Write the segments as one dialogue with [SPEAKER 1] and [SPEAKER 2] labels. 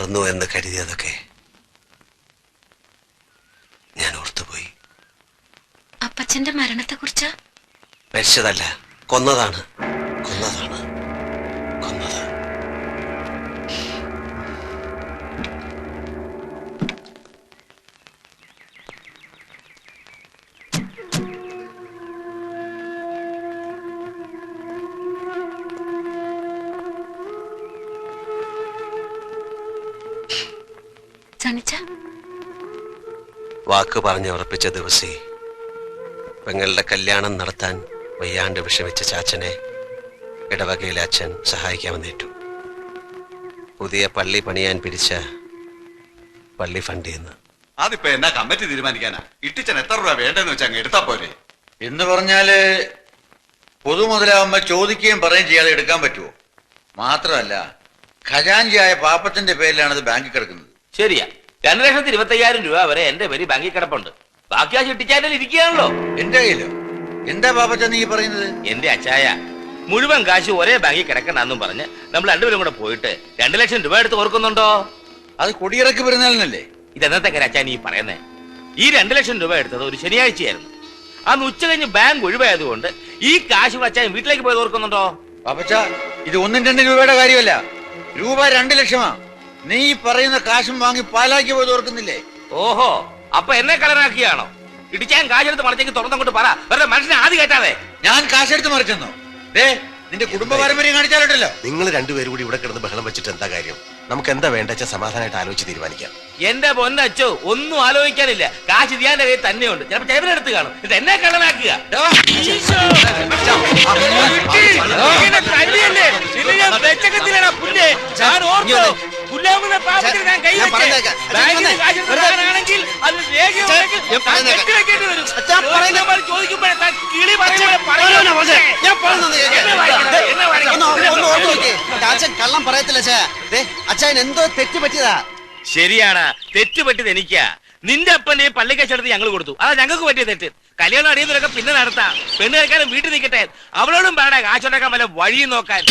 [SPEAKER 1] മറന്നു എന്ന് കരുതിയതൊക്കെ ഞാൻ ഓർത്തുപോയി.
[SPEAKER 2] അപ്പച്ചന്റെ മരണത്തെ കുറിച്ച്
[SPEAKER 1] മരിച്ചതല്ല, കൊന്നതാണ്. കൊന്നത് വാക്ക് പറഞ്ഞുറപ്പിച്ച ദിവസേ പെങ്ങളുടെ കല്യാണം നടത്താൻ വയ്യാണ്ട് വിഷമിച്ച ചാച്ചനെ ഇടവകയിലെ അച്ഛൻ സഹായിക്കാമെന്നേറ്റു. പുതിയ പള്ളി പണിയാൻ പിരിച്ച പള്ളി ഫണ്ട് എന്ന്.
[SPEAKER 3] അതിപ്പോ എന്നാ കമ്മിറ്റി തീരുമാനിക്കാനാ? ഇട്ടിച്ചൻ എത്ര രൂപ വേണ്ടെന്ന് വെച്ചാൽ അങ്ങ് എടുത്താ പോരെ.
[SPEAKER 4] എന്ന് പറഞ്ഞാല് പൊതുമുതലാവുമ്പോ ചോദിക്കുകയും പറയുകയും ചെയ്യാതെ എടുക്കാൻ പറ്റുമോ? മാത്രമല്ല ഖജാൻജിയായ പാപ്പച്ചന്റെ പേരിലാണ് ഇത് ബാങ്കിൽ കിടക്കുന്നത്.
[SPEAKER 5] ശരിയാ, 2,25,000 രൂപ വരെ എന്റെ പേര് ബാങ്കിൽ കിടപ്പുണ്ട്. ബാക്കി ആ ചിട്ടിച്ചാനൽ ഇരിക്കുകയാണല്ലോ.
[SPEAKER 4] എന്റെ കയ്യിലോ? എന്താ പാപ്പച്ച നീ പറയുന്നത്?
[SPEAKER 5] എന്റെ അച്ചായ മുഴുവൻ കാശ് ഒരേ ബാങ്കിൽ കിടക്കണമെന്നും പറഞ്ഞ് നമ്മൾ രണ്ടുപേരും കൂടെ പോയിട്ട് 2 ലക്ഷം രൂപ എടുത്ത് ഓർക്കുന്നുണ്ടോ?
[SPEAKER 4] അത് കൊടിയിറക്കി പെരുന്നാളിനല്ലേ?
[SPEAKER 5] ഇതെന്നത്തെ കാര്യം അച്ഛാ നീ പറയുന്നേ? ഈ 2 ലക്ഷം രൂപ എടുത്തത് ഒരു ശനിയാഴ്ചയായിരുന്നു. അന്ന് ഉച്ച കഴിഞ്ഞ് ബാങ്ക് ഒഴിവായതുകൊണ്ട് ഈ കാശ് അച്ഛൻ വീട്ടിലേക്ക് പോയത് ഓർക്കുന്നുണ്ടോ?
[SPEAKER 4] പാപ്പച്ച ഇത് 1-2 രൂപയുടെ കാര്യമല്ല, രൂപ 2 ലക്ഷമാ. നീ പറയുന്ന കാശും വാങ്ങി പാലാക്കി പോയത് ഓർക്കുന്നില്ലേ?
[SPEAKER 5] ഓഹോ, അപ്പൊ എന്നെ കളനാക്കിയാണോ? ഇടിച്ചാൻ കാശെടുത്ത് മറിച്ചേക്ക് തുറന്നങ്ങോട്ട് പറ. വെറുതെ മനുഷ്യനെ ആദ്യം കേട്ടാതെ.
[SPEAKER 4] ഞാൻ കാശെടുത്ത് മറിച്ചെന്നോ? നിന്റെ കുടുംബ പാരമ്പര്യം കാണിച്ചാലുണ്ടല്ലോ.
[SPEAKER 1] നിങ്ങൾ രണ്ടുപേരും കൂടി ഇവിടെ കിടന്ന് ബഹളം വെച്ചിട്ട് എന്താ കാര്യം? നമുക്ക് എന്താ വേണ്ടെച്ച സമാധാനമായിട്ട് ആലോചിച്ച് തീരുമാനിക്കാം.
[SPEAKER 5] എന്റെ പൊന്നച്ചോ, ഒന്നും ആലോചിക്കാനില്ല. കാശ് ഇതിയാന്റെ കയ്യിൽ തന്നെയുണ്ട്. ചിലപ്പോ ചേവനെടുത്ത് കാണും. ഇത് എന്നെ കള്ളനാക്കുക.
[SPEAKER 6] കള്ളം പറയത്തില്ല അച്ഛൻ എന്തോ തെറ്റ് പറ്റിയതാ.
[SPEAKER 5] ശരിയാണ്, തെറ്റ് പറ്റിയത് എനിക്കാ. നിന്റെ അപ്പന്റെ പള്ളിക്കച്ചെടുത്ത് ഞങ്ങൾ കൊടുത്തു. അതാ ഞങ്ങൾക്ക് പറ്റിയ തെറ്റ്. കല്യാണം അറിയുന്നവരൊക്കെ പിന്നെ നടത്താം. പെണ്ണ് കഴിക്കാനും വീട്ടിൽ നിൽക്കട്ടെ. അവളോടും പാടാ കാശുണ്ടാക്കാൻ വല്ല വഴിയും നോക്കാൻ.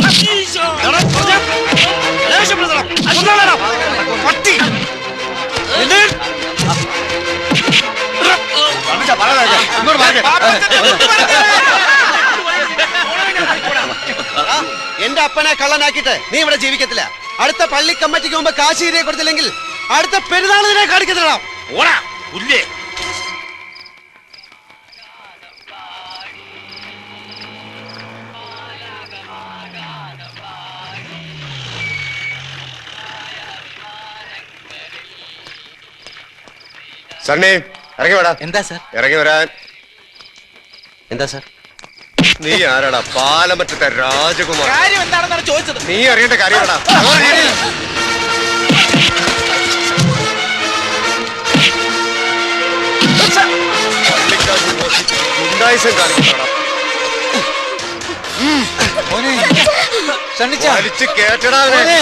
[SPEAKER 6] എന്റെ അപ്പനെ കള്ളനാക്കിട്ട് നീ ഇവിടെ ജീവിക്കത്തില്ല. അടുത്ത പള്ളി കമ്മിറ്റിക്ക് മുമ്പ് കാശ് ഇരയെ കൊടുത്തില്ലെങ്കിൽ അടുത്ത പെരുന്നാളിനെ കാണിക്കത്തില്ല.
[SPEAKER 5] ഓടാ പുല്ലേ.
[SPEAKER 1] സണ്ണി ഇറങ്ങി വേടാ.
[SPEAKER 6] എന്താ സാർ?
[SPEAKER 1] ഇറങ്ങി വരാൻ.
[SPEAKER 6] എന്താ സാർ?
[SPEAKER 1] നീ ആരാടാ? പാലമറ്റത്തെ രാജകുമാർ.
[SPEAKER 5] കാര്യം എന്താണെന്നാണ് ചോദിച്ചത്.
[SPEAKER 1] നീ അറിയേണ്ട കാര്യമാടാ. ഗുണ്ടായിസം കാണിക്കണോടാ. വലിച്ച് കേട്ടടാ അവനെ.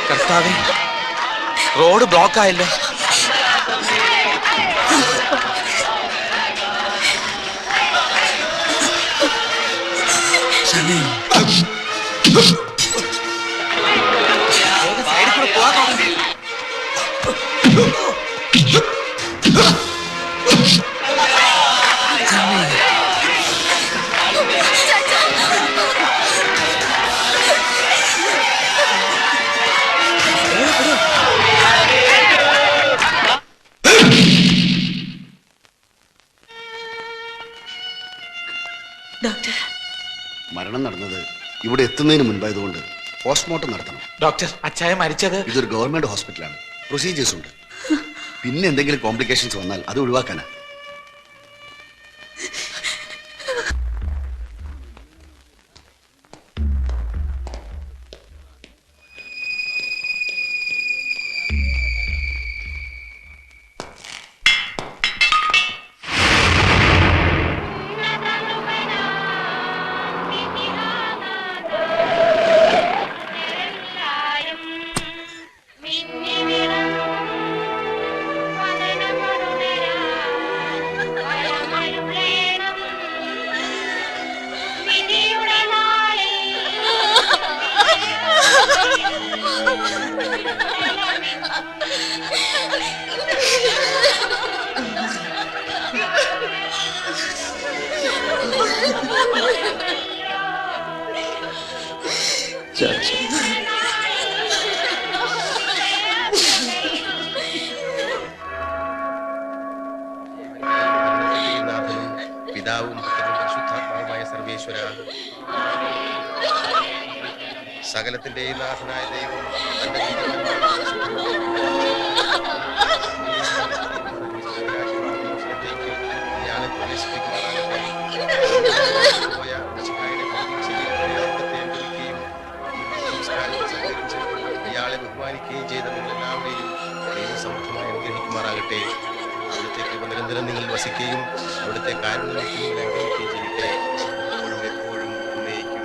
[SPEAKER 6] കർത്താവേ, റോഡ് ബ്ലോക്ക് ആയല്ലോ.
[SPEAKER 7] മരണം നടന്നത് ഇവിടെ എത്തുന്നതിന് മുൻപായതുകൊണ്ട് പോസ്റ്റ്മോർട്ടം നടത്തണം.
[SPEAKER 8] ഡോക്ടർ, അച്ചായ മരിച്ചത്?
[SPEAKER 7] ഇതൊരു ഗവൺമെന്റ് ഹോസ്പിറ്റലാണ്, പ്രൊസീജിയേഴ്സ് ഉണ്ട്. പിന്നെ എന്തെങ്കിലും കോംപ്ലിക്കേഷൻസ് വന്നാൽ അത് ഒഴിവാക്കാനാ.
[SPEAKER 1] സർവേശ്വര, സകലത്തിന്റെയും നാഥനായ ദൈവം തന്റെ ഇയാളെ പ്രവേശിപ്പിക്കുവാനാകട്ടെ. പോയ മിശിഹായുടെ ശരീരത്തെയും സംസ്കാരത്തെ സഹകരിച്ച് ഇയാളെ ബഹുമാനിക്കുകയും ചെയ്ത നിങ്ങളെല്ലാവരെയും ദൈവം സമൃദ്ധമായി അനുഗ്രഹിക്കുമാറാകട്ടെ. അവിടുത്തെ കൃപ നിരന്തരം നിങ്ങളിൽ വസിക്കുകയും അവിടുത്തെ കാരുണ്യം നിങ്ങളെ അനുഗ്രഹിക്കുകയും ചെയ്യട്ടെ. എപ്പോഴും എപ്പോഴും എന്നേക്കും.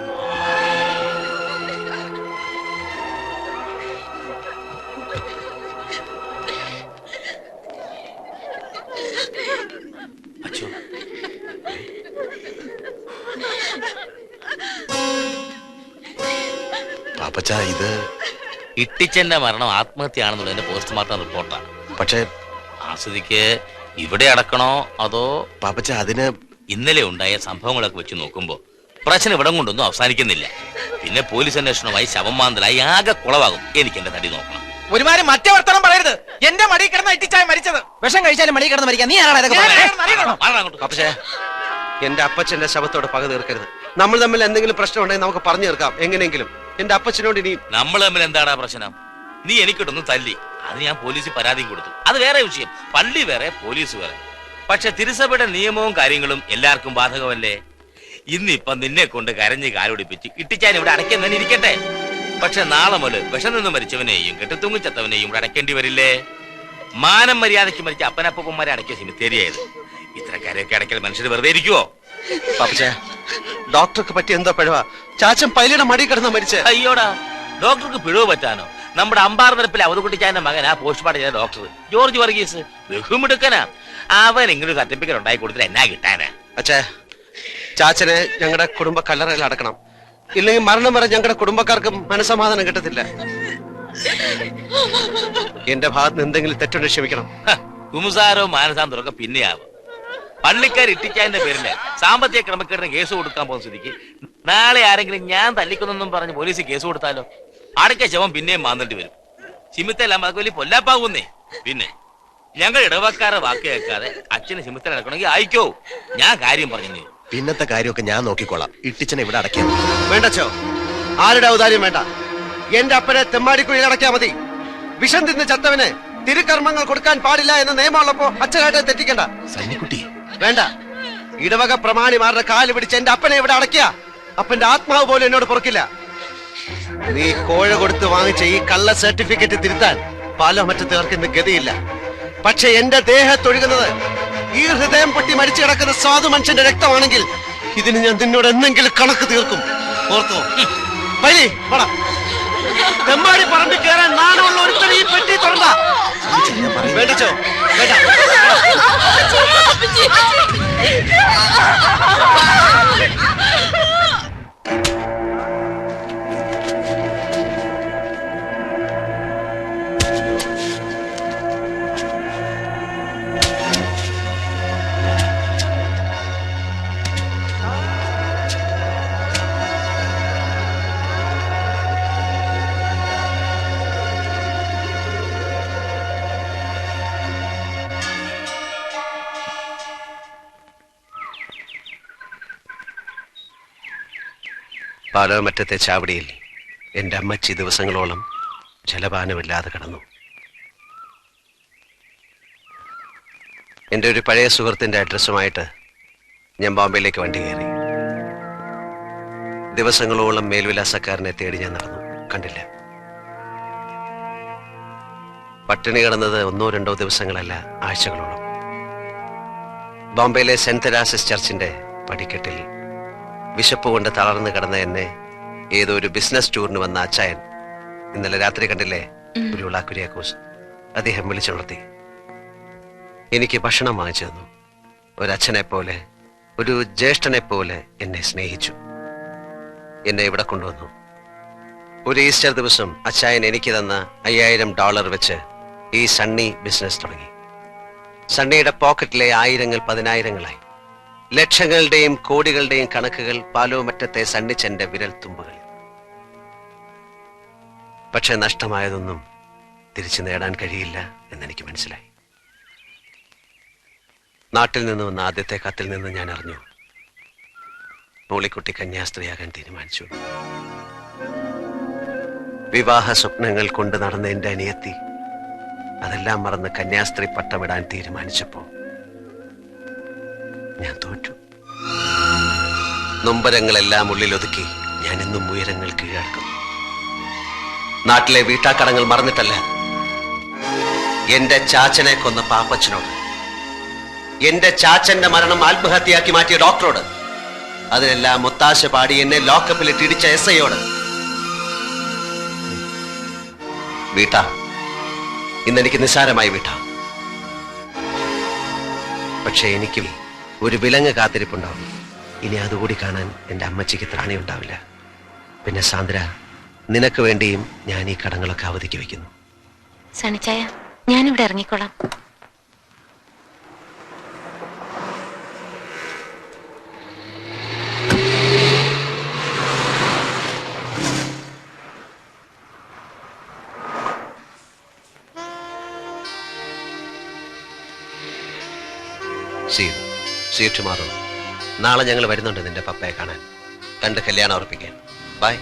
[SPEAKER 5] അച്ഛോ,
[SPEAKER 1] പാപ്പച്ച, ഇത്
[SPEAKER 5] ഇട്ടിച്ചന്റെ മരണം ആത്മഹത്യയാണെന്നുള്ളതിന്റെ പോസ്റ്റ്മോർട്ടം റിപ്പോർട്ടാണ്.
[SPEAKER 1] പക്ഷേ
[SPEAKER 5] ആ സ്ഥിതിക്ക് ഇവിടെ അടക്കണോ അതോ
[SPEAKER 1] പാപ്പച്ച, അതിന്
[SPEAKER 5] ഇന്നലെ ഉണ്ടായ സംഭവങ്ങളൊക്കെ വെച്ച് നോക്കുമ്പോ പ്രശ്നം ഇവിടം കൊണ്ടൊന്നും അവസാനിക്കുന്നില്ല. പിന്നെ പോലീസ് അന്വേഷണമായി ശവം മാന്തലായി ആകെ കുളവാകും. എനിക്ക് എന്റെ തടി നോക്കണം.
[SPEAKER 8] ഒരുമാതിരി മറ്റേ വർത്തമാനം പറയരുത്. എന്റെ മടി കിടന്ന ഇട്ടിച്ചായ മരിച്ചത്. വിഷം കഴിച്ചാലും മടി കിടന്ന് മരിക്കാൻ നീ ആരാണ് ഇതൊക്കെ പറയുന്നത്?
[SPEAKER 6] പക്ഷേ എന്റെ അപ്പച്ചന്റെ ശവത്തോട് പക തീർക്കരുത്. നമ്മൾ തമ്മിൽ എന്തെങ്കിലും പ്രശ്നം ഉണ്ടെങ്കിൽ നമുക്ക് പറഞ്ഞു തീർക്കാം എങ്ങനെയെങ്കിലും. എന്റെ അപ്പച്ചനോട് ഇനി
[SPEAKER 5] നമ്മൾ തമ്മിൽ എന്താടാ പ്രശ്നം? നീ എനിക്കിട്ടൊന്നും തല്ലി, അത് ഞാൻ പോലീസിൽ പരാതിയും കൊടുത്തു. അത് വേറെ വിഷയം. പള്ളി വേറെ, പോലീസ് വേറെ. പക്ഷെ തിരുസഭയുടെ നിയമവും കാര്യങ്ങളും എല്ലാവർക്കും ബാധകമല്ലേ? ഇന്നിപ്പം നിന്നെ കൊണ്ട് കരഞ്ഞ് കാലൊടിപ്പിച്ച് ഇട്ടിച്ചാൻ ഇവിടെ അടയ്ക്കുന്നതിന് ഇരിക്കട്ടെ. പക്ഷെ നാളെ മുതൽ വിഷം നിന്ന് മരിച്ചവനെയും കെട്ടിത്തൂങ്ങിച്ചത്തവനെയും ഇവിടെ അടയ്ക്കേണ്ടി വരില്ലേ? മാനം മര്യാദയ്ക്ക് മരിച്ച അപ്പനപ്പന്മാരെ അടയ്ക്കിയ സിമിത്തേരിയായത്. ഇത്തരക്കാരെയൊക്കെ അടയ്ക്കൽ മനുഷ്യർ വെറുതെ ഇരിക്കുവോ?
[SPEAKER 6] പാപ്പച്ച, ഡോക്ടർക്ക് പറ്റിയ എന്തോ പിഴവാ. ചാച്ചൻ പൈലിയുടെ മടി കിടന്ന മരിച്ചേ.
[SPEAKER 5] അയ്യോടാ, ഡോക്ടർക്ക് പിഴവ് പറ്റാനോ? നമ്മുടെ അമ്പാർ നിരപ്പിൽ അവതക്കുട്ടിച്ചാന്റെ മകനാ പോസ്റ്റ്മോർട്ടം ചെയ്ത ഡോക്ടർ ജോർജ് വർഗീസ്. ബഹുമിടുക്കനാ. അവൻ ഇങ്ങനെ ഒരു സർട്ടിഫിക്കറ്റ് ഉണ്ടായി കൊടുത്തിട്ട് എന്നാ കിട്ടാനാ?
[SPEAKER 6] അച്ഛേ, ചാച്ചനെ ഞങ്ങളുടെ കുടുംബ കല്ലറയിൽ അടക്കണം. ഇല്ലെങ്കിൽ മരണം വരെ ഞങ്ങളുടെ കുടുംബക്കാർക്ക് മനസമാധാനം കിട്ടത്തില്ല. എന്റെ ഭാഗത്ത് നിന്ന് എന്തെങ്കിലും തെറ്റുണ്ട് ക്ഷമിക്കണം.
[SPEAKER 5] കുമുസാരോ മാനസാന്തരം ഒക്കെ പിന്നെയാവും. പള്ളിക്കാർ ഇട്ടിച്ചാന്റെ പേരില് സാമ്പത്തിക ക്രമക്കേടിന് കേസ് കൊടുക്കാൻ പോകുന്ന സ്ഥിതിക്ക് നാളെ ആരെങ്കിലും ഞാൻ തല്ലിക്കൊന്നും പറഞ്ഞ് പോലീസ് കേസ് കൊടുത്താലോ? അടയ്ക്ക ശവം പിന്നെയും മാന്തേണ്ടി വരും. ചിമിത്തെല്ലാം അതൊക്കെ വലിയ പൊല്ലാപ്പാകുന്നേ. പിന്നെ ഞങ്ങൾ ഇടവക്കാരെ വാക്ക് കേൾക്കാതെ അച്ഛന് ചിമിത്തൽ നടക്കണമെങ്കിൽ അയക്കോ. ഞാൻ കാര്യം പറഞ്ഞു.
[SPEAKER 1] പിന്നത്തെ കാര്യമൊക്കെ ഞാൻ നോക്കിക്കോളാം. ഇട്ടിച്ചനെ ഇവിടെ അടയ്ക്കാം.
[SPEAKER 6] വേണ്ടച്ചോ, ആരുടെ ഔദാര്യം വേണ്ട. എന്റെ അപ്പനെ തെമ്മാടിക്കുഴിയിൽ അടയ്ക്കാ മതി. വിഷം തിന്ന് ചത്തവന് തിരുക്കർമ്മങ്ങൾ കൊടുക്കാൻ പാടില്ല എന്ന നിയമമുള്ളപ്പോ അച്ഛനായിട്ട് തെറ്റിക്കണ്ട.
[SPEAKER 1] സന്നിക്കുട്ടി,
[SPEAKER 6] വേണ്ട. ഇടവക പ്രമാണിമാരുടെ കാല് പിടിച്ച് എന്റെ അപ്പനെ ഇവിടെ അടയ്ക്കുക. അപ്പന്റെ ആത്മാവ് പോലും എന്നോട് പൊറുക്കില്ല. നീ കോഴ കൊടുത്ത് വാങ്ങിച്ച ഈ കള്ള സർട്ടിഫിക്കറ്റ് തിരുത്താൻ പാലോമറ്റത്തുകാർക്ക് ഇന്ന് ഗതിയില്ല. പക്ഷെ എന്റെ ദേഹത്തൊഴുകുന്നത് ഈ ഹൃദയം പൊട്ടി മരിച്ചു കിടക്കുന്ന സാധു മനുഷ്യന്റെ രക്തമാണെങ്കിൽ ഇതിന് ഞാൻ നിന്നോട് എന്തെങ്കിലും കണക്ക് തീർക്കും. ഓർത്തോ? വഴി തെമ്മാടി പറമ്പിൽ കയറാൻ നാണമുള്ള ഒരുത്തൻ ഈ പെട്ടി തുറന്ന. വേണ്ടച്ചോ, വേണ്ട. പാലോമറ്റത്തെ ചാവടിയിൽ എൻ്റെ അമ്മച്ചി ദിവസങ്ങളോളം ജലപാനമില്ലാതെ കിടന്നു. എൻ്റെ ഒരു പഴയ സുഹൃത്തിൻ്റെ അഡ്രസ്സുമായിട്ട് ഞാൻ ബോംബെയിലേക്ക് വണ്ടി കയറി. ദിവസങ്ങളോളം മേൽവിലാസക്കാരനെ തേടി ഞാൻ നടന്നു, കണ്ടില്ല. പട്ടിണി കിടന്നത് 1-2 ദിവസങ്ങളല്ല, ആഴ്ചകളോളം. ബോംബെയിലെ സെന്റ് തെരാസസ് ചർച്ചിന്റെ പടിക്കെട്ടിൽ വിശപ്പ് കൊണ്ട് തളർന്നു കിടന്ന എന്നെ ഏതോ ഒരു ബിസിനസ് ടൂറിന് വന്ന അച്ചായൻ ഇന്നലെ രാത്രി കണ്ടില്ലേ, ഉരുള കുര്യാക്കോസ്, അദ്ദേഹം വിളിച്ചുണർത്തി. എനിക്ക് ഭക്ഷണം വാങ്ങിച്ചു തന്നു. ഒരച്ഛനെ പോലെ, ഒരു ജ്യേഷ്ഠനെ പോലെ എന്നെ സ്നേഹിച്ചു. എന്നെ ഇവിടെ കൊണ്ടുവന്നു. ഒരു ഈസ്റ്റർ ദിവസം അച്ചായൻ എനിക്ക് തന്ന $5000 വെച്ച് ഈ സണ്ണി ബിസിനസ് തുടങ്ങി. സണ്ണിയുടെ പോക്കറ്റിലെ ആയിരങ്ങൾ 10,000-ങ്ങളായി. ലക്ഷങ്ങളുടെയും കോടികളുടെയും കണക്കുകൾ പാലോമറ്റത്തെ സണ്ണിച്ചന്റെ വിരൽ തുമ്പുകൾ. പക്ഷെ നഷ്ടമായതൊന്നും തിരിച്ചു നേടാൻ കഴിയില്ല എന്നെനിക്ക് മനസ്സിലായി. നാട്ടിൽ നിന്ന് വന്ന ആദ്യത്തെ കത്തിൽ നിന്ന് ഞാൻ അറിഞ്ഞു, മോളിക്കുട്ടി കന്യാസ്ത്രീയാകാൻ തീരുമാനിച്ചു. വിവാഹ സ്വപ്നങ്ങൾ കൊണ്ട് നടന്ന എന്റെ അനിയത്തി അതെല്ലാം മറന്ന് കന്യാസ്ത്രീ പട്ടമിടാൻ തീരുമാനിച്ചപ്പോ ഞാൻ തോറ്റു. നൊമ്പരങ്ങളെല്ലാം ഉള്ളിലൊതുക്കി ഞാൻ ഇന്നും ഉയരങ്ങൾ കീഴടക്കും. നാട്ടിലെ വീട്ടാക്കടങ്ങൾ മറന്നിട്ടല്ല, എന്റെ ചാച്ചനെ കൊന്ന പാപ്പച്ചനോട്, എന്റെ ചാച്ചന്റെ മരണം ആത്മഹത്യയാക്കി മാറ്റിയ ഡോക്ടറോട്, അതിനെല്ലാം മുത്താശ പാടി എന്നെ ലോക്കപ്പിലിട്ട് ഇടിച്ച SI-യോട്. വീട്ടാ, ഇന്നെനിക്ക് നിസ്സാരമായി വീട്ടാ. പക്ഷെ എനിക്ക് ഒരു വിലങ്ങ് കാത്തിരിപ്പുണ്ടാവും. ഇനി അതുകൂടി കാണാൻ എന്റെ അമ്മച്ചിക്ക് ത്രാണി ഉണ്ടാവില്ല. പിന്നെ സാന്ദ്ര, നിനക്ക് വേണ്ടിയും ഞാൻ ഈ കടങ്ങളൊക്കെ അവധിക്ക് വെക്കുന്നു.
[SPEAKER 2] സണിച്ചായ, ഞാനിവിടെ ഇറങ്ങിക്കോളാം.
[SPEAKER 6] See you tomorrow. നാളെ ഞങ്ങൾ വരുന്നുണ്ട് നിന്റെ പപ്പയെ കാണാൻ, കണ്ട് കല്യാണം ഉറപ്പിക്കാൻ. ബൈ.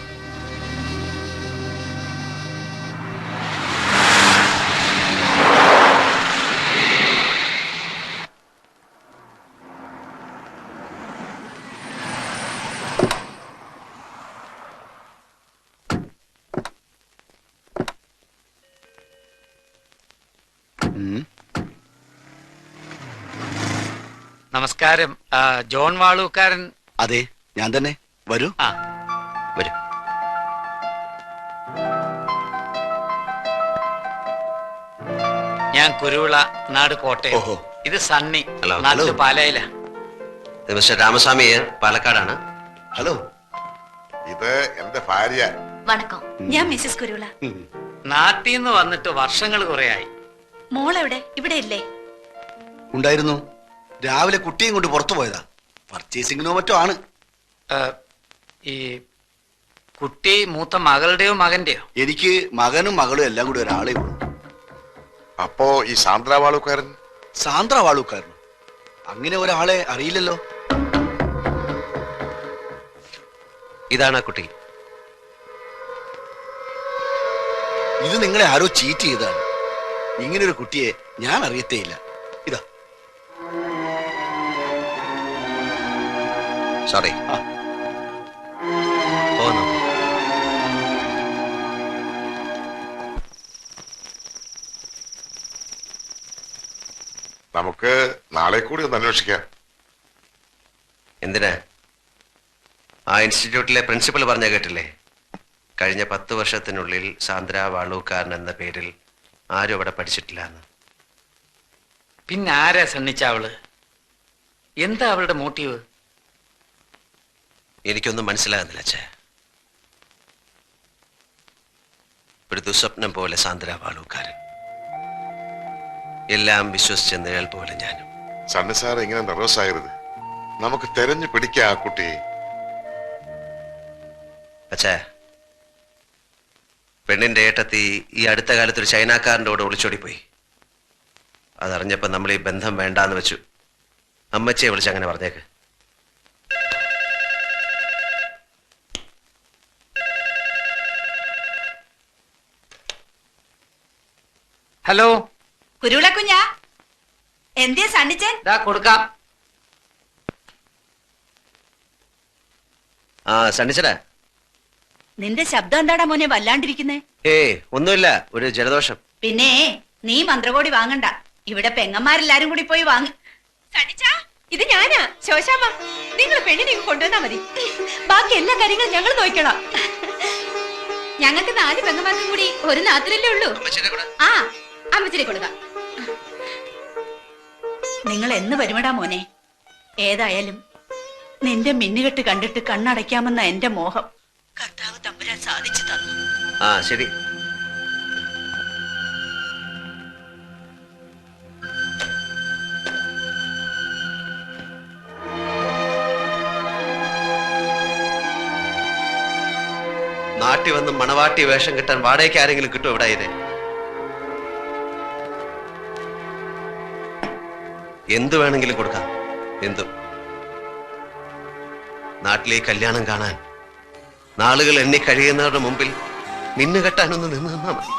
[SPEAKER 9] നമസ്കാരം. ജോൺ വാളൂക്കാരൻ?
[SPEAKER 7] അതെ, ഞാൻ തന്നെ. വരൂ.
[SPEAKER 9] ആ,
[SPEAKER 6] വരൂ.
[SPEAKER 9] ഞാൻ കുരുവിള, നാട് കോട്ടയം.
[SPEAKER 7] ഓഹോ.
[SPEAKER 9] ഇത് സണ്ണി,
[SPEAKER 6] ഹലോ.
[SPEAKER 9] നാട്ടില്
[SPEAKER 6] ഹലോ.
[SPEAKER 9] പാലായില.
[SPEAKER 6] ഇത് മിസ്റ്റർ രാമസ്വാമി, പാലക്കാടാണ്.
[SPEAKER 7] ഹലോ.
[SPEAKER 3] ഇത് എന്റെ ഭാര്യ.
[SPEAKER 2] വണക്കം, ഞാൻ മിസ്സസ് കുരുള.
[SPEAKER 9] നാട്ടിൽ നിന്ന് വന്നിട്ട് വർഷങ്ങൾ കുറയായി.
[SPEAKER 2] മോളെവിടെ? ഇവിടെ ഇല്ലേ?
[SPEAKER 7] ഉണ്ടായിരുന്നു. രാവിലെ കുട്ടിയും കൊണ്ട് പുറത്തു പോയതാ. പർച്ചേസിങ്ങിനോ മറ്റോ ആണ്.
[SPEAKER 9] ഈ കുട്ടി മൂത്ത മകളുടെയോ മകന്റെയോ?
[SPEAKER 7] എനിക്ക് മകനും മകളും എല്ലാം കൂടി ഒരാളെ ഉള്ളൂ.
[SPEAKER 3] അപ്പോ ഈ സാന്ദ്രാവാളുകാരൻ?
[SPEAKER 7] സാന്ദ്ര വാളൂക്കാരനോ? അങ്ങനെ ഒരാളെ അറിയില്ലല്ലോ.
[SPEAKER 6] ഇതാണ് ആ കുട്ടി.
[SPEAKER 7] ഇത് നിങ്ങളെ ആരോ ചീറ്റ് ചെയ്തതാണ്. ഇങ്ങനെ ഒരു കുട്ടിയെ ഞാൻ അറിയത്തേയില്ല. ഇതാ.
[SPEAKER 6] സോറി.
[SPEAKER 7] ആ.
[SPEAKER 6] പോന്നു.
[SPEAKER 3] നമുക്ക് നാളെ കൂടി ഒന്ന് അന്വേഷിക്കാം.
[SPEAKER 6] എന്തിനാ? ആ ഇൻസ്റ്റിറ്റ്യൂട്ടിലെ പ്രിൻസിപ്പൽ പറഞ്ഞ കേട്ടില്ലേ? കഴിഞ്ഞ 10 വർഷത്തിനുള്ളിൽ സാന്ദ്ര വാളൂക്കാരൻ എന്ന പേരിൽ ആരും അവിടെ പഠിച്ചിട്ടില്ല എന്ന്.
[SPEAKER 9] പിന്നെ ആരാ സണ്ണിച്ച അവള്? എന്താ അവളുടെ മോട്ടീവ്?
[SPEAKER 6] എനിക്കൊന്നും മനസ്സിലാകുന്നില്ല അച്ഛാ. ഒരു ദുസ്വപ്നം പോലെ സാന്ദ്ര വാളൂക്കാരൻ, എല്ലാം വിശ്വസിച്ച നിഴൽ പോലെ ഞാനും.
[SPEAKER 3] സണ്ണി സാർ ഇങ്ങനെ നെർവസ് ആകരുത്. നമുക്ക് തെരഞ്ഞു പിടിക്കാം ആ കുട്ടിയെ.
[SPEAKER 6] അച്ഛാ, പെണ്ണിന്റെ ഏട്ടത്തി ഈ അടുത്ത കാലത്ത് ഒരു ചൈനക്കാരൻ്റെ കൂടെ ഒളിച്ചോടി പോയി. അതറിഞ്ഞപ്പോ നമ്മൾ ഈ ബന്ധം വേണ്ടാന്ന് വെച്ചു. അമ്മച്ചിയെ വിളിച്ച് അങ്ങനെ പറഞ്ഞേക്ക്.
[SPEAKER 9] ഹലോ.
[SPEAKER 10] കുരുവിള കുഞ്ഞാ, എന്തേ സണ്ണിച്ചൻ?
[SPEAKER 9] ഇതാ കൊടുക്കാം.
[SPEAKER 6] ആ സണ്ണിച്ചടാ.
[SPEAKER 10] നിന്റെ ശബ്ദം എന്താടാ മോനെ വല്ലാണ്ടിരിക്കുന്നേ?
[SPEAKER 6] ഒന്നുമില്ല, ഒരു ജലദോഷം.
[SPEAKER 10] പിന്നെ നീ മന്ത്രകോടി വാങ്ങണ്ട, ഇവിടെ പെങ്ങന്മാരെല്ലാരും കൂടി പോയി വാങ്ങി. സണ്ണിച്ചാ, ഇത് ഞാനാ ശോശാമ്മ. നിങ്ങൾ പെണ്ണിനെ കൊണ്ടുവന്നാ മതി, ബാക്കി എല്ലാ കാര്യങ്ങളും ഞങ്ങൾ നോക്കണം. ഞങ്ങൾക്ക് 4 പെങ്ങന്മാർക്കും കൂടി ഒരു നാത്തിലല്ലേ ഉള്ളൂ. ആ, അമ്മച്ചിനെ കൊടുക്കാം. നിങ്ങൾ എന്ന് വരുമടാ മോനെ? ഏതായാലും നിന്റെ മിന്നുകെട്ട് കണ്ടിട്ട് കണ്ണടയ്ക്കാമെന്ന എന്റെ മോഹം കർത്താവ് തമ്പുരാൻ സാധിച്ചു തന്നു.
[SPEAKER 6] ആ ശരി. നാട്ടി വന്ന് മണവാട്ടി വേഷം കിട്ടാൻ വാടകയ്ക്ക് ആരെങ്കിലും കിട്ടും ഇവിടെ? ഇത് എന്തു വേണമെങ്കിലും കൊടുക്കാം. എന്തു നാട്ടിലെ കല്യാണം കാണാൻ നാളുകൾ എണ്ണി കഴിയുന്നവരുടെ മുമ്പിൽ മിന്നുകെട്ടാനൊന്ന് നിന്ന് നിന്നാ മതി.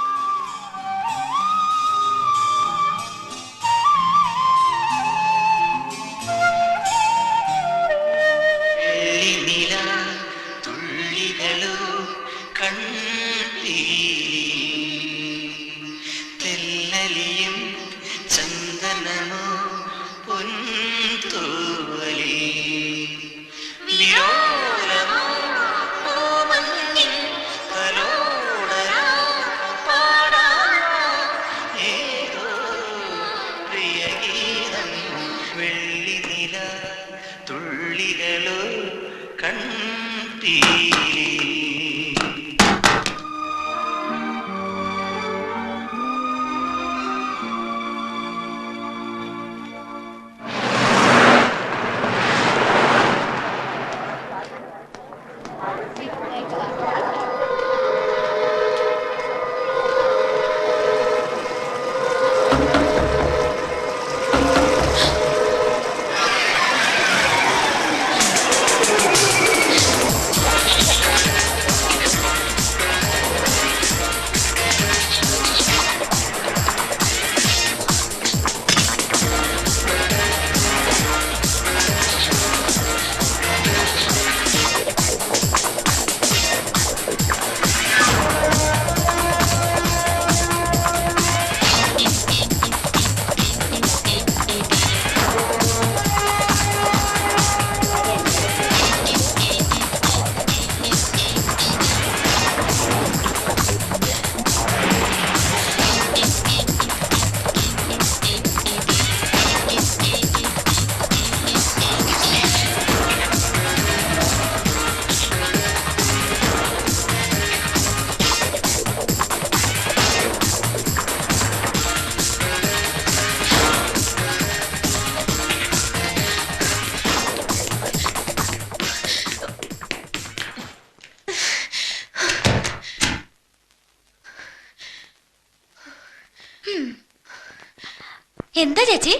[SPEAKER 2] എന്താ ചേച്ചി?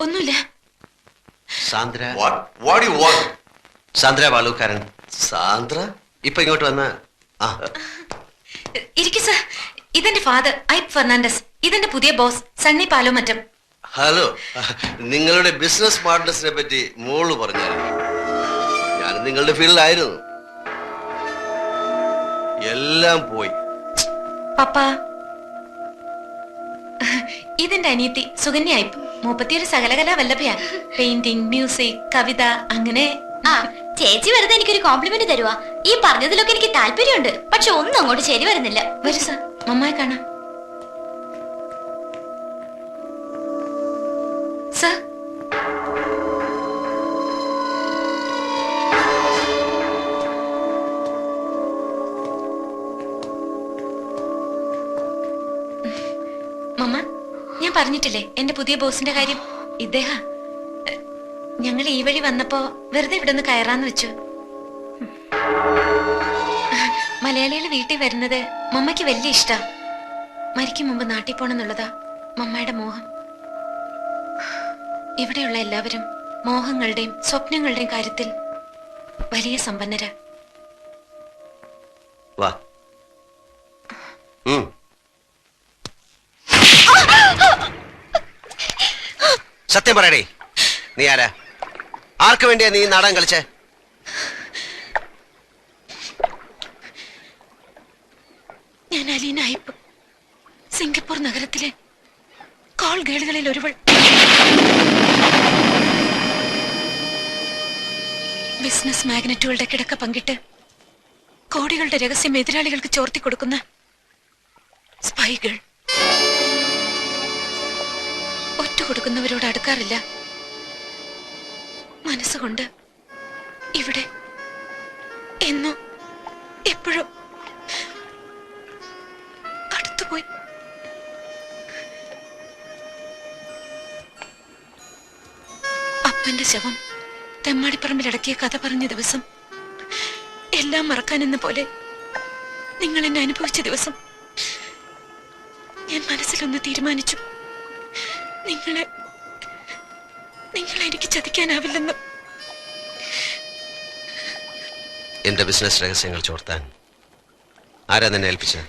[SPEAKER 2] ഒന്നുമില്ല.
[SPEAKER 6] Sandra
[SPEAKER 3] What do you want?
[SPEAKER 6] Sandra Valookkaran. Sandra ഇപ്പൊ ഇങ്ങോട്ട് വന്ന
[SPEAKER 2] ഇരിക്കു സർ. ഇതെന്റെ ഫാദർ ഐപ്പ് ഫെർണാണ്ടസ്. ഇതെന്റെ പുതിയ ബോസ് സണ്ണി പാലോമറ്റം.
[SPEAKER 6] ഹലോ. നിങ്ങളുടെ ബിസിനസ് പാർട്ട്നേഴ്സിനെ പറ്റി മോള് പറഞ്ഞായിരുന്നു. ഞാൻ നിങ്ങളുടെ ഫീൽഡിലായിരുന്നു. എല്ലാം പോയി.
[SPEAKER 2] പപ്പ, ഇതെന്റെ അനിയത്തി സുകന്യ ഐപ്പ്. 31 സകലകലാ വല്ലഭയാ. പെയിന്റിംഗ്, മ്യൂസിക്, കവിത, അങ്ങനെ.
[SPEAKER 10] ആ ചേച്ചി വെറുതെ എനിക്കൊരു കോംപ്ലിമെന്റ് തരുവാ. ഈ പറഞ്ഞതിലൊക്കെ എനിക്ക് താല്പര്യമുണ്ട്, പക്ഷെ ഒന്നും അങ്ങോട്ട് ശരി വരുന്നില്ല.
[SPEAKER 2] വരൂ സർ, മമ്മായി കാണാം. സർ, മമ്മ, ഞാൻ പറഞ്ഞിട്ടില്ലേ എന്റെ പുതിയ ബോസിന്റെ കാര്യം. ഇദ്ദേഹം ഞങ്ങൾ ഈ വഴി വന്നപ്പോ വെറുതെ ഇവിടെ ഒന്ന് കയറാന്ന് വെച്ചു. മലയാളികൾ വീട്ടിൽ വരുന്നത് മമ്മയ്ക്ക് വലിയ ഇഷ്ടാ. മരിക്കും മുമ്പ് നാട്ടിൽ പോണെന്നുള്ളതാ മമ്മയുടെ മോഹം. ഇവിടെയുള്ള എല്ലാവരും മോഹങ്ങളുടെയും സ്വപ്നങ്ങളുടെയും കാര്യത്തിൽ വലിയ സമ്പന്നരാ.
[SPEAKER 6] വാ. സത്യം പറയടേ, നീ ആരാ? ആർക്ക് വേണ്ടിയാ നീ നാടകം കളിച്ചേ?
[SPEAKER 2] ഞാൻ അലീന ഐപ്പ്, സിംഗപ്പൂർ നഗരത്തിലെ കോൾ ഗേളുകളിൽ ഒരുവൾ. ബിസിനസ് മാഗ്നറ്റുകളുടെ കിടക്ക പങ്കിട്ട് കോടികളുടെ രഹസ്യം എതിരാളികൾക്ക് ചോർത്തി കൊടുക്കുന്ന സ്പൈ ഗേൾ. ഒറ്റ കൊടുക്കുന്നവരോട് അടുക്കാറില്ല. മനസ്സുകൊണ്ട് ഇവിടെ എന്നോ എപ്പോഴോ അടുത്തുപോയി. അപ്പന്റെ ശവം തെമ്മാടിപ്പറമ്പിലടക്കിയ കഥ പറഞ്ഞ ദിവസം, എല്ലാം മറക്കാനെന്ന പോലെ നിങ്ങൾ എന്നെ അനുഭവിച്ച ദിവസം, ഞാൻ മനസ്സിലൊന്ന് തീരുമാനിച്ചു. നിങ്ങളെ എനിക്ക് ചതിക്കാനാവില്ലെന്ന്.
[SPEAKER 6] എന്റെ ബിസിനസ് രഹസ്യങ്ങൾ ചോർത്താൻ ആരാ നിന്നെ ഏൽപ്പിച്ചത്?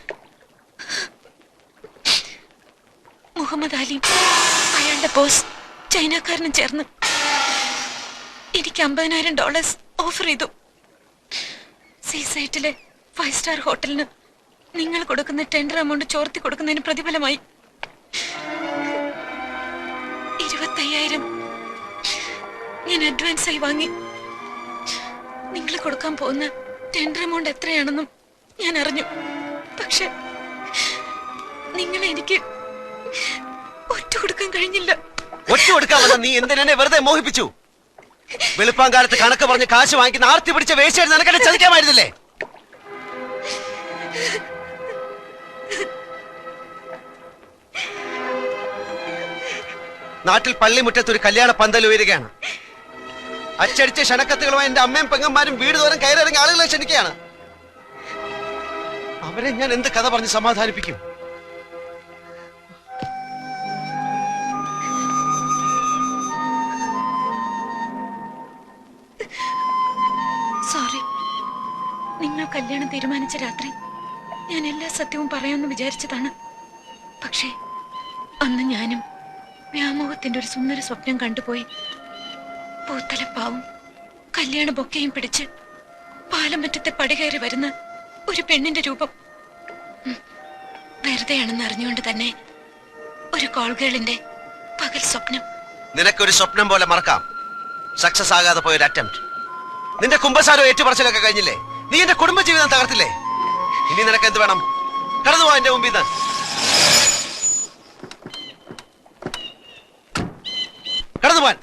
[SPEAKER 2] മുഹമ്മദ് അലി അയാളുടെ ബോസ് ചൈനക്കാരനും ചേർന്ന് എനിക്ക് $50,000 ഓഫർ ചെയ്തു. സീസൈറ്റിലെ 5 സ്റ്റാർ ഹോട്ടലിന് നിങ്ങൾ കൊടുക്കുന്ന ടെൻഡർ എമൗണ്ട് ചോർത്തി കൊടുക്കുന്നതിന് പ്രതിഫലമായി 25,000 ഞാൻ അഡ്വാൻസ് ആയി വാങ്ങി. നിങ്ങൾ കൊടുക്കാൻ പോകുന്ന ടെൻഡർ എമൗണ്ട് എത്രയാണെന്നും ഞാൻ അറിഞ്ഞു. പക്ഷെ നിങ്ങളെ എനിക്ക് ഒറ്റ കൊടുക്കാൻ കഴിഞ്ഞില്ല.
[SPEAKER 6] ഒറ്റ കൊടുക്കാൻ വന്ന നീ എന്തിനെ വെറുതെ മോഹിപ്പിച്ചു? വെളുപ്പാങ്കാലത്ത് കണക്ക് പറഞ്ഞ് കാശ് വാങ്ങിക്കുന്ന ആർത്തി പിടിച്ച വേശ്യായിട്ട് നിനക്കന്നെ ചതിക്കാമായിരുന്നില്ലേ? നാട്ടിൽ പള്ളിമുറ്റത്ത് ഒരു കല്യാണ പന്തൽ ഉയരുകയാണ്. അച്ചടിച്ച ക്ഷണക്കത്തുകളുമായി എന്റെ അമ്മയും പെങ്ങന്മാരും വീട് തോറും കയറിറങ്ങി ആളുകളെ ക്ഷണിക്കുകയാണ്. അവരെ ഞാൻ എന്ത് കഥ പറഞ്ഞ് സമാധാനിപ്പിക്കും?
[SPEAKER 2] സോറി. നിങ്ങൾ കല്യാണം തീരുമാനിച്ച രാത്രി ഞാൻ എല്ലാ സത്യവും പറയാമെന്ന് വിചാരിച്ചതാണ്. പക്ഷേ അന്ന് ഞാനും വ്യാമോഹത്തിന്റെ ഒരു സുന്ദര സ്വപ്നം കണ്ടുപോയി. പൂത്തലപ്പാവും കല്യാണ ബൊക്കയും പിടിച്ച് പാലമറ്റത്തെ പടി കയറി വരുന്ന ഒരു പെണ്ണിന്റെ രൂപം. വെറുതെയാണെന്ന് അറിഞ്ഞുകൊണ്ട് തന്നെ ഒരു കോൾഗേളിന്റെ പകൽ സ്വപ്നം.
[SPEAKER 6] നിനക്കൊരു സ്വപ്നം പോലെ മറക്കാം. സക്സസ് ആകാതെ പോയൊരു അറ്റംപ്റ്റ്. നിന്റെ കുമ്പസാരോ ഏറ്റുപറച്ചിലൊക്കെ കഴിഞ്ഞില്ലേ? നീ എന്റെ കുടുംബജീവിതം തകർത്തില്ലേ? ഇനി നിനക്ക് എന്ത് വേണം? കടന്നുപോ എന്റെ മുമ്പിൽ നിന്ന്. കടന്നുപോവാൻ.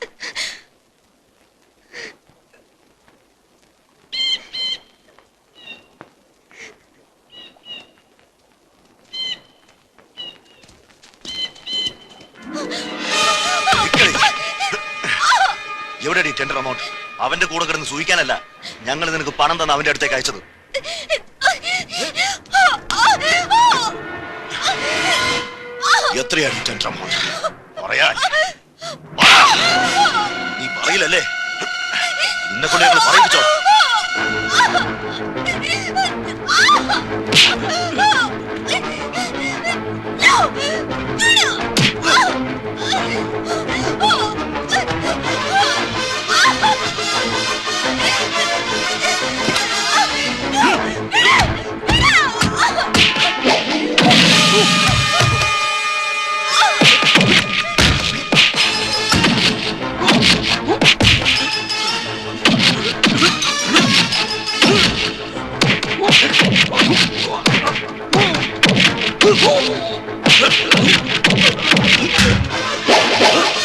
[SPEAKER 7] എവിടെയാണ് ഈ ടെൻഡർ എമൗണ്ട്? അവന്റെ കൂടെ കിടന്ന് സൂഹിക്കാനല്ല ഞങ്ങൾ നിനക്ക് പണം തന്ന അവന്റെ അടുത്തേക്ക് അയച്ചത്. എത്രയാണ് ഈ ടെൻഡർ എമൗണ്ട്? പറയാൻ നീ പറയില്ലല്ലേ? ഇന്നെ കൊണ്ട് ഞങ്ങൾ പറയിപ്പിച്ചോ.
[SPEAKER 11] Oh!